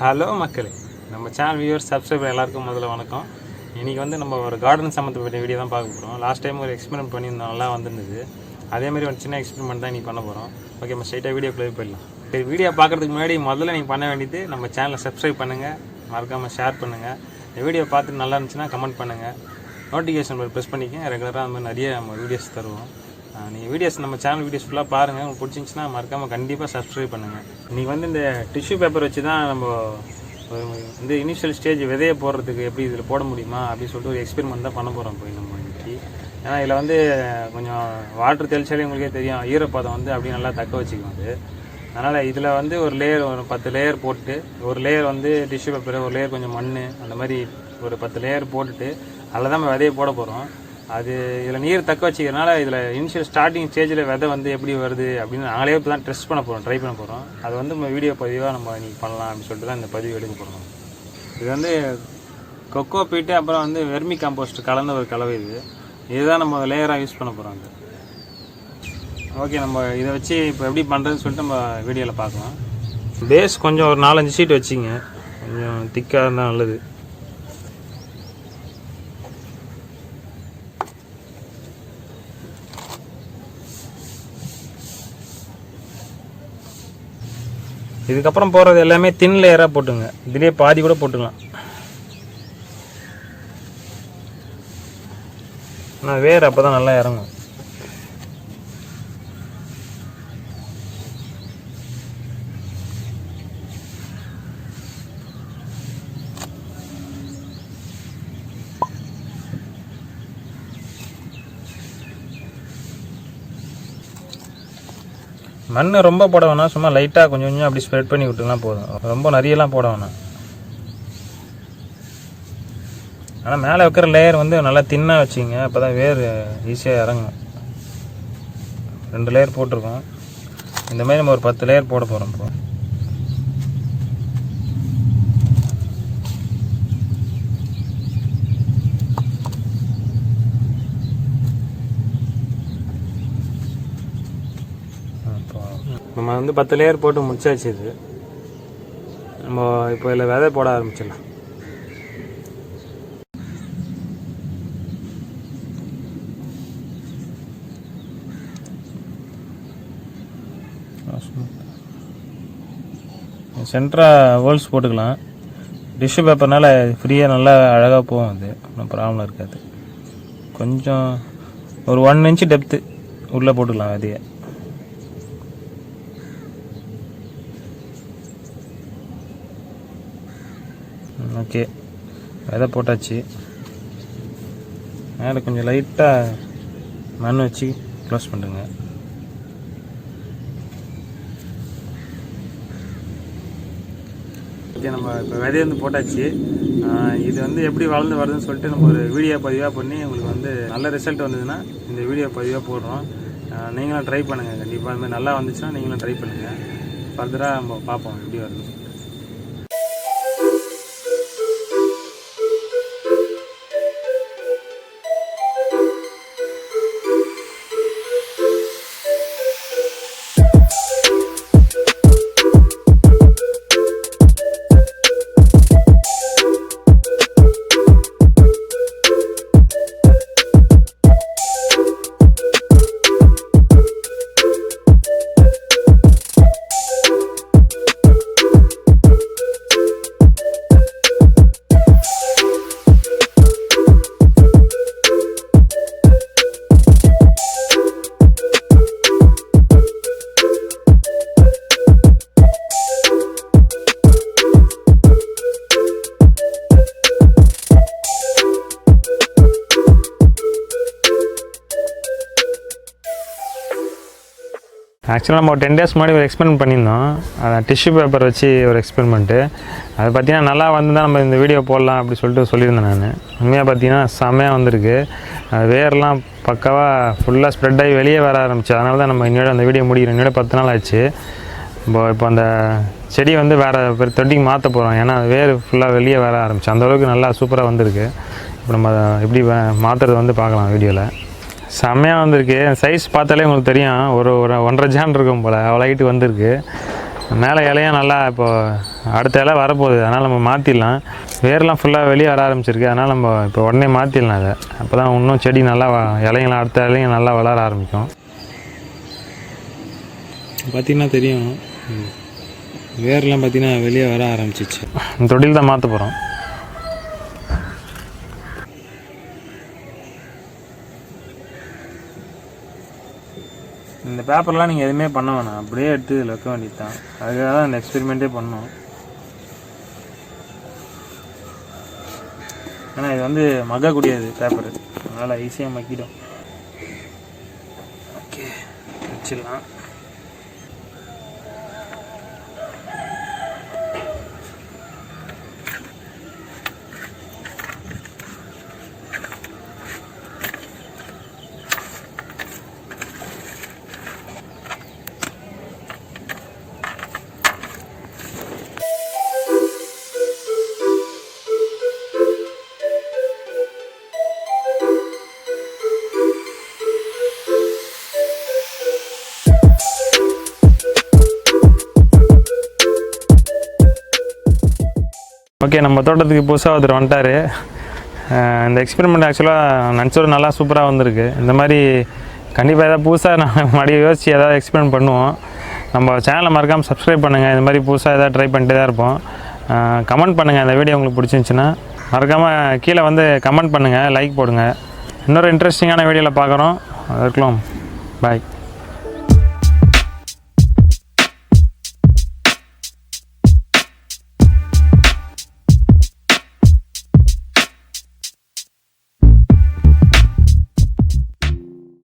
Hello மக்களே, நம்ம channel viewers subscriber எல்லாருக்கும் முதல்ல வணக்கம். இன்றைக்கி வந்து நம்ம ஒரு கார்டன் சம்மந்தப்பட்ட வீடியோ தான் பார்க்க போகிறோம். லாஸ்ட் டைம் ஒரு எக்ஸ்பெரிமெண்ட் பண்ணியிருந்தோம், நல்லா வந்துருந்தது. அதேமாதிரி ஒரு சின்ன எக்ஸ்பெரிமெண்ட் தான் இன்றைக்கி பண்ண போகிறோம். ஓகே, நம்ம ஸ்ட்ரைட்டாக வீடியோ ப்ளே பண்ணலாம். வீடியோ பார்க்குறதுக்கு முன்னாடி முதல்ல நீங்கள் பண்ண வேண்டியது நம்ம சேனலை சப்ஸ்கிரைப் பண்ணுங்கள், மறக்காமல் ஷேர் பண்ணுங்கள். இந்த வீடியோ பார்த்துட்டு நல்லா இருந்துச்சுன்னா கமெண்ட் பண்ணுங்கள், நோட்டிஃபிகேஷன் ப்ரெஸ் பண்ணிக்க. ரெகுலராக அந்த மாதிரி நிறைய நம்ம வீடியோஸ் தருவோம். நீங்கள் வீடியோஸ் நம்ம சேனல் வீடியோஸ் ஃபுல்லாக பாருங்கள். உங்களுக்கு பிடிச்சிருந்துச்சின்னா மறக்காமல் கண்டிப்பாக சப்ஸ்கிரைப் பண்ணுங்கள். இன்றைக்கி வந்து இந்த டிஷ்யூ பேப்பர் வச்சு தான் நம்ம இந்த இனிஷியல் ஸ்டேஜ் விதையை போடுறதுக்கு எப்படி இதில் போட முடியுமா அப்படின்னு சொல்லிட்டு ஒரு எக்ஸ்பெரிமெண்ட் தான் பண்ண போகிறோம் போய் நம்ம இன்றைக்கி. ஏன்னா இதில் வந்து கொஞ்சம் வாட்டர் தெளிச்சாலே உங்களுக்கே தெரியும், ஈரப்பதம் வந்து அப்படியே நல்லா தக்க வச்சுக்கும் அது. அதனால் இதில் வந்து ஒரு லேயர், ஒரு 10 லேயர் போட்டு, ஒரு லேயர் வந்து டிஷ்யூ பேப்பர், ஒரு லேயர் கொஞ்சம் மண், அந்த மாதிரி ஒரு 10 லேயர் போட்டுட்டு அதில் தான் நம்ம விதையை போட போகிறோம். அது இதில் நீர் தக்க வச்சுக்கிறதுனால இதில் இனிஷியல் ஸ்டார்டிங் ஸ்டேஜில் விதை வந்து எப்படி வருது அப்படின்னு நாங்களே இப்போ தான் டெஸ்ட் பண்ண போகிறோம், ட்ரை பண்ண போகிறோம். அது வந்து நம்ம வீடியோ பதிவாக நம்ம இன்றைக்கி பண்ணலாம் அப்படின்னு சொல்லிட்டு தான் இந்த பதிவு எடுக்க போகிறோம். இது வந்து கொக்கோ பீட்டு அப்புறம் வந்து வெர்மி காம்போஸ்ட் கலந்த ஒரு கலவை. இதுதான் நம்ம லேயராக யூஸ் பண்ண போகிறோம். ஓகே, நம்ம இதை வச்சு இப்போ எப்படி பண்ணுறதுன்னு சொல்லிட்டு நம்ம வீடியோவில் பார்க்கலாம். பேஸ் கொஞ்சம் ஒரு 4-5 ஷீட் வச்சுங்க, கொஞ்சம் திக்காக இருந்தால் நல்லது. இதுக்கப்புறம் போடுறது எல்லாமே தின் லேயராக போட்டுங்க. இதுலேயே பாதி கூட போட்டுக்கலாம். ஆனால் வேறு அப்போ தான் நல்லா இறங்கும். மண் ரொம்ப போட வேணாம், சும்மா லைட்டாக கொஞ்சம் கொஞ்சம் அப்படி ஸ்ப்ரெட் பண்ணி விட்டுனா போதும். ரொம்ப நிறையலாம் போட வேணாம். ஆனால் மேலே வைக்கிற லேயர் வந்து நல்லா தின்னாக வச்சுங்க, அப்போ தான் வேர் ஈஸியாக இறங்கும். 2 லேயர் போட்டிருக்கோம். இந்த மாதிரி நம்ம ஒரு 10 லேயர் போட போகிறோம். இப்போ நம்ம வந்து 10 லேயர் போட்டு முடிச்சாச்சு. இது நம்ம இப்போ இதில் விதை போட ஆரம்பிச்சிடலாம். சென்டராக ஹோல்ஸ் போட்டுக்கலாம். டிஷ்யூ பேப்பர்னால ஃப்ரீயாக நல்லா அழகாக போகும், அது ஒன்றும் ப்ராப்ளம் இருக்காது. கொஞ்சம் ஒரு 1 இன்ச்சு டெப்த்து உள்ளே போட்டுக்கலாம் விதையை. ஓகே, விதை போட்டாச்சு. மேலே கொஞ்சம் லைட்டாக மண் வச்சு க்ளோஸ் பண்ணுங்க. ஓகே, நம்ம இப்போ விதையை வந்து போட்டாச்சு. இது வந்து எப்படி வளர்ந்து வருதுன்னு சொல்லிட்டு நம்ம ஒரு வீடியோ பதிவாக பண்ணி உங்களுக்கு வந்து நல்ல ரிசல்ட் வந்ததுன்னா இந்த வீடியோ பதிவாக போடுறோம். நீங்களும் ட்ரை பண்ணுங்கள். கண்டிப்பாக அதுமாதிரி நல்லா வந்துச்சுன்னா நீங்களும் ட்ரை பண்ணுங்கள். ஃபர்தராக நம்ம பார்ப்போம் எப்படி வருது. ஆக்சுவலாக நம்ம ஒரு 10 days முன்னாடி ஒரு எக்ஸ்பெரிமெண்ட் பண்ணியிருந்தோம். அதை டிஷ்யூ பேப்பர் வச்சு ஒரு எக்ஸ்பெரிமெண்ட்டு. அது பார்த்திங்கன்னா நல்லா வந்து தான் நம்ம இந்த வீடியோ போடலாம் அப்படி சொல்லிட்டு சொல்லியிருந்தேன் நான். உண்மையாக பார்த்திங்கன்னா செம்மையாக வந்திருக்கு. வேர்லாம் பக்காவாக ஃபுல்லாக ஸ்ப்ரெட் ஆகி வெளியே வர ஆரம்பிச்சு. அதனால தான் நம்ம இன்னோட அந்த வீடியோ முடிக்கிறோம். இன்னோட 10 நாள் ஆச்சு. இப்போ அந்த செடி வந்து வேறு தொட்டிக்கு மாற்ற போகிறோம். ஏன்னா வேர் ஃபுல்லாக வெளியே வர ஆரம்பிச்சு. அந்தளவுக்கு நல்லா சூப்பராக வந்திருக்கு. இப்போ நம்ம எப்படி மாற்றுறது வந்து பார்க்கலாம் வீடியோவில். செம்மையாக வந்திருக்கு. சைஸ் பார்த்தாலே உங்களுக்கு தெரியும், ஒரு 1.5 ஜான் இருக்கும் போல், அவ்வளோ ஹைட்டு வந்திருக்கு. மேலே இலையும் நல்லா இப்போது அடுத்த இலை வரப்போகுது, அதனால் நம்ம மாற்றிடலாம். வேர்லாம் ஃபுல்லாக வெளியே வர ஆரம்பிச்சிருக்கு, அதனால் நம்ம இப்போ உடனே மாற்றிடலாம் அதை. அப்போ தான் இன்னும் செடி நல்லா இலைங்களாம் அடுத்த இலையும் நல்லா வளர ஆரம்பிக்கும். பார்த்திங்கன்னா தெரியும், வேர்லாம் பார்த்திங்கன்னா வெளியே வர ஆரம்பிச்சிச்சு. இந்த தொட்டில் தான் மாற்ற போகிறோம். இந்த பேப்பர்லாம் நீங்கள் எதுவுமே பண்ண வேணாம், அப்படியே எடுத்து இதில் வைக்க வேண்டியது தான். அதுக்காக தான் இந்த எக்ஸ்பெரிமெண்ட்டே பண்ணோம். ஏன்னா இது வந்து மக்கக்கூடியது பேப்பரு, அதனால் ஈஸியாக மக்கிடும். ஓகே, வச்சிடலாம். ஓகே, நம்ம தோட்டத்துக்கு புதுசாக ஒருத்தர் வந்துட்டார். இந்த எக்ஸ்பெரிமெண்ட் ஆக்சுவலாக நினச்சோட நல்லா சூப்பராக வந்திருக்கு. இந்த மாதிரி கண்டிப்பாக ஏதாவது புதுசாக நான் மறுபடியும் யோசித்து ஏதாவது எக்ஸ்பெரிமெண்ட் பண்ணுவோம். நம்ம சேனலை மறக்காமல் சப்ஸ்கிரைப் பண்ணுங்கள். இந்த மாதிரி புதுசாக ஏதாவது ட்ரை பண்ணிட்டு தான் இருப்போம். கமெண்ட் பண்ணுங்கள், இந்த வீடியோ உங்களுக்கு பிடிச்சிருந்துச்சின்னா மறக்காமல் கீழே வந்து கமெண்ட் பண்ணுங்கள், லைக் போடுங்க. இன்னொரு இன்ட்ரெஸ்டிங்கான வீடியோவில் பார்க்குறோம். அது இருக்கலாம். பாய்.